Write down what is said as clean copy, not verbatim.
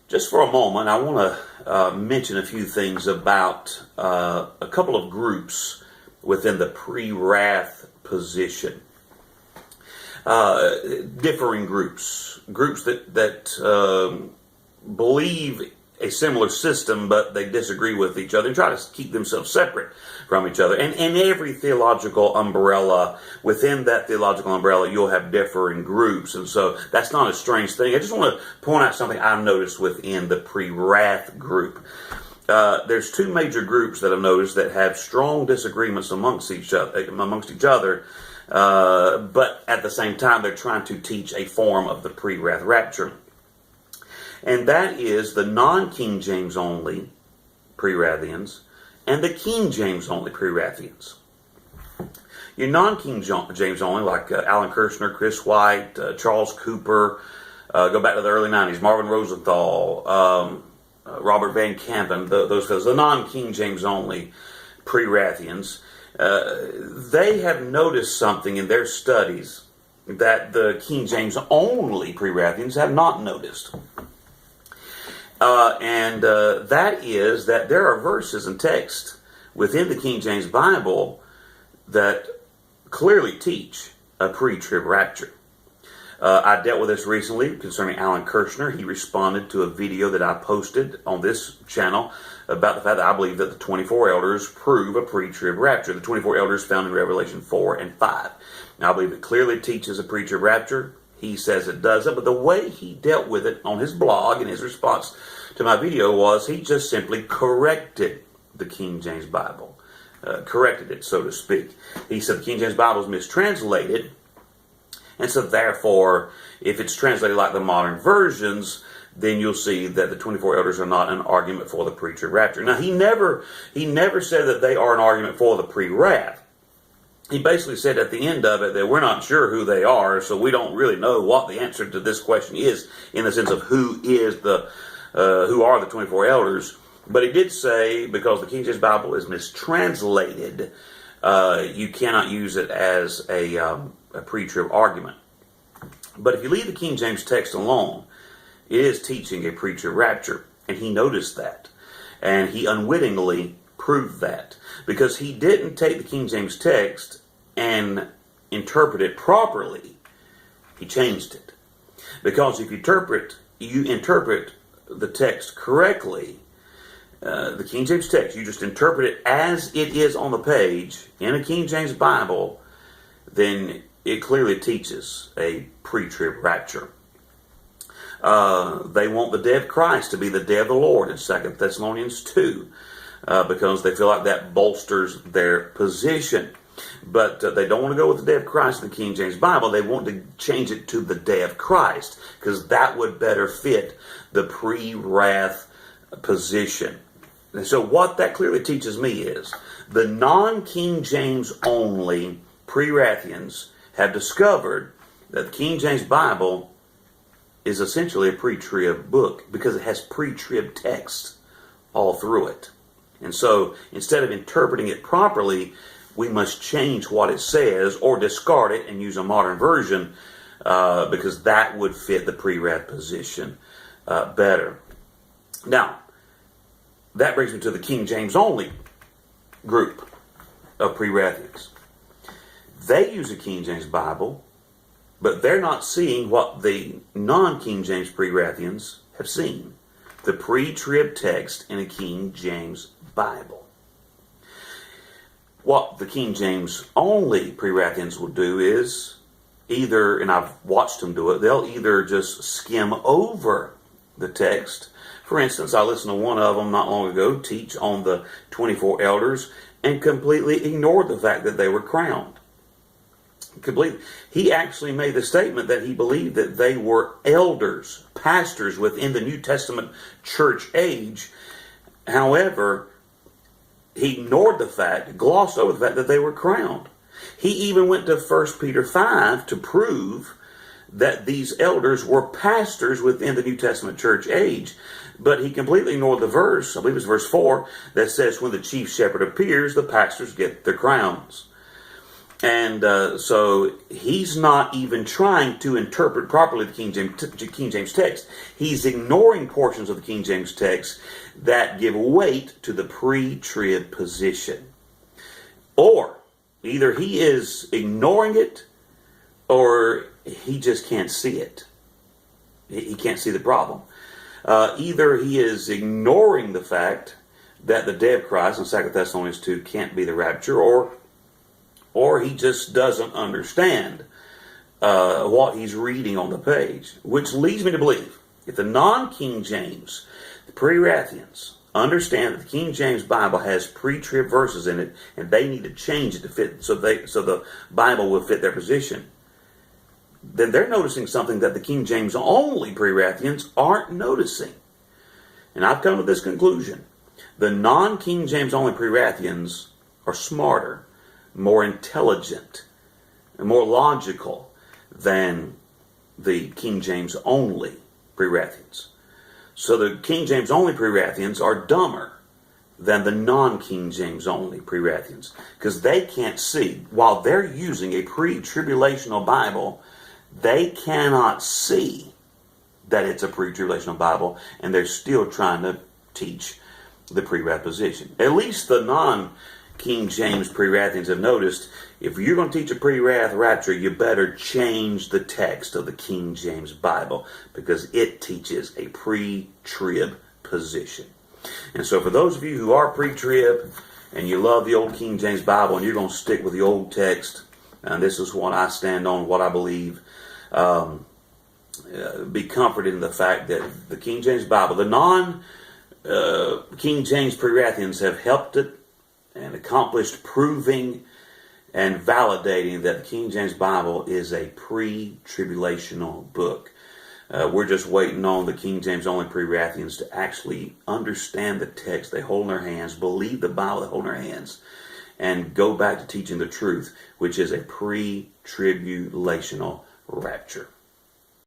Just for a moment, I want to mention a few things about a couple of groups within the pre-wrath position. Differing groups that believe a similar system, but they disagree with each other and try to keep themselves separate from each other. And every theological umbrella, within that theological umbrella, you'll have differing groups. And so that's not a strange thing. I just want to point out something I've noticed within the pre-wrath group. There's two major groups that I've noticed that have strong disagreements amongst each other, but at the same time, they're trying to teach a form of the pre-wrath rapture. And that is the non-King James only Prewrathians and the King James only Prewrathians. Your non-King James only, like Alan Kirshner, Chris White, Charles Cooper, go back to the early 90s, Marvin Rosenthal, Robert Van Campen, those guys, the non-King James only Prewrathians, they have noticed something in their studies that the King James only Prewrathians have not noticed. And that is that there are verses and texts within the King James Bible that clearly teach a pre-trib rapture. I dealt with this recently concerning Alan Kirshner. He responded to a video that I posted on this channel about the fact that I believe that the 24 elders prove a pre-trib rapture. The 24 elders found in Revelation 4 and 5. Now, I believe it clearly teaches a pre-trib rapture. He says it doesn't, but the way he dealt with it on his blog and his response to my video was he just simply corrected the King James Bible. Corrected it, so to speak. He said the King James Bible is mistranslated, and so therefore, if it's translated like the modern versions, then you'll see that the 24 elders are not an argument for the pre-trib rapture. Now, he never said that they are an argument for the pre-wrath. He basically said at the end of it that we're not sure who they are, so we don't really know what the answer to this question is in the sense of who are the 24 elders. But he did say, because the King James Bible is mistranslated, you cannot use it as a pre-trib argument. But if you leave the King James text alone, it is teaching a pre-trib rapture, and he noticed that, and he unwittingly proved that, because he didn't take the King James text and interpret it properly. He changed it. Because if you interpret the text correctly, the King James text, you just interpret it as it is on the page in a King James Bible, then it clearly teaches a pre-trib rapture. They want the day of Christ to be the day of the Lord in 2 Thessalonians 2. Because they feel like that bolsters their position. But they don't want to go with the day of Christ in the King James Bible. They want to change it to the day of Christ, because that would better fit the pre-wrath position. And so what that clearly teaches me is the non-King James only Prewrathians have discovered that the King James Bible is essentially a pre-trib book, because it has pre-trib text all through it. And so, instead of interpreting it properly, we must change what it says or discard it and use a modern version, because that would fit the pre-wrath position better. Now, that brings me to the King James only group of Prewrathians. They use a King James Bible, but they're not seeing what the non-King James Prewrathians have seen. The pre-trib text in a King James Bible. What the King James only Prewrathians will do is either, and I've watched them do it, they'll either just skim over the text. For instance, I listened to one of them not long ago teach on the 24 elders and completely ignored the fact that they were crowned. He actually made the statement that he believed that they were elders, pastors within the New Testament church age. However, he ignored the fact, glossed over the fact that they were crowned. He even went to 1 Peter 5 to prove that these elders were pastors within the New Testament church age. But he completely ignored the verse, I believe it's verse 4, that says when the chief shepherd appears, the pastors get their crowns. And so he's not even trying to interpret properly the King James text. He's ignoring portions of the King James text that give weight to the pre-trib position. Or either he is ignoring it, or he just can't see it. He can't see the problem. Either he is ignoring the fact that the day of Christ in 2 Thessalonians 2 can't be the rapture, or he just doesn't understand what he's reading on the page, which leads me to believe if the non-King James, the Prewrathians, understand that the King James Bible has pre-trib verses in it, and they need to change it to fit so the Bible will fit their position, then they're noticing something that the King James Only Prewrathians aren't noticing. And I've come to this conclusion: the non-King James Only Prewrathians are smarter, more intelligent, and more logical than the King James Only Prewrathians. So the King James Only Prewrathians are dumber than the non-King James Only Prewrathians, because they can't see, while they're using a pre-tribulational Bible, they cannot see that it's a pre-tribulational Bible, and they're still trying to teach the pre-rat position. At least the non-King James Prewrathians have noticed, if you're going to teach a pre-wrath rapture, you better change the text of the King James Bible, because it teaches a pre-trib position. And so for those of you who are pre-trib and you love the old King James Bible and you're going to stick with the old text, and this is what I stand on, what I believe, be comforted in the fact that the King James Bible, the non-King James Prewrathians have helped it and accomplished proving and validating that the King James Bible is a pre-tribulational book. We're just waiting on the King James Only Prewrathians to actually understand the text they hold in their hands, believe the Bible they hold in their hands, and go back to teaching the truth, which is a pre-tribulational rapture.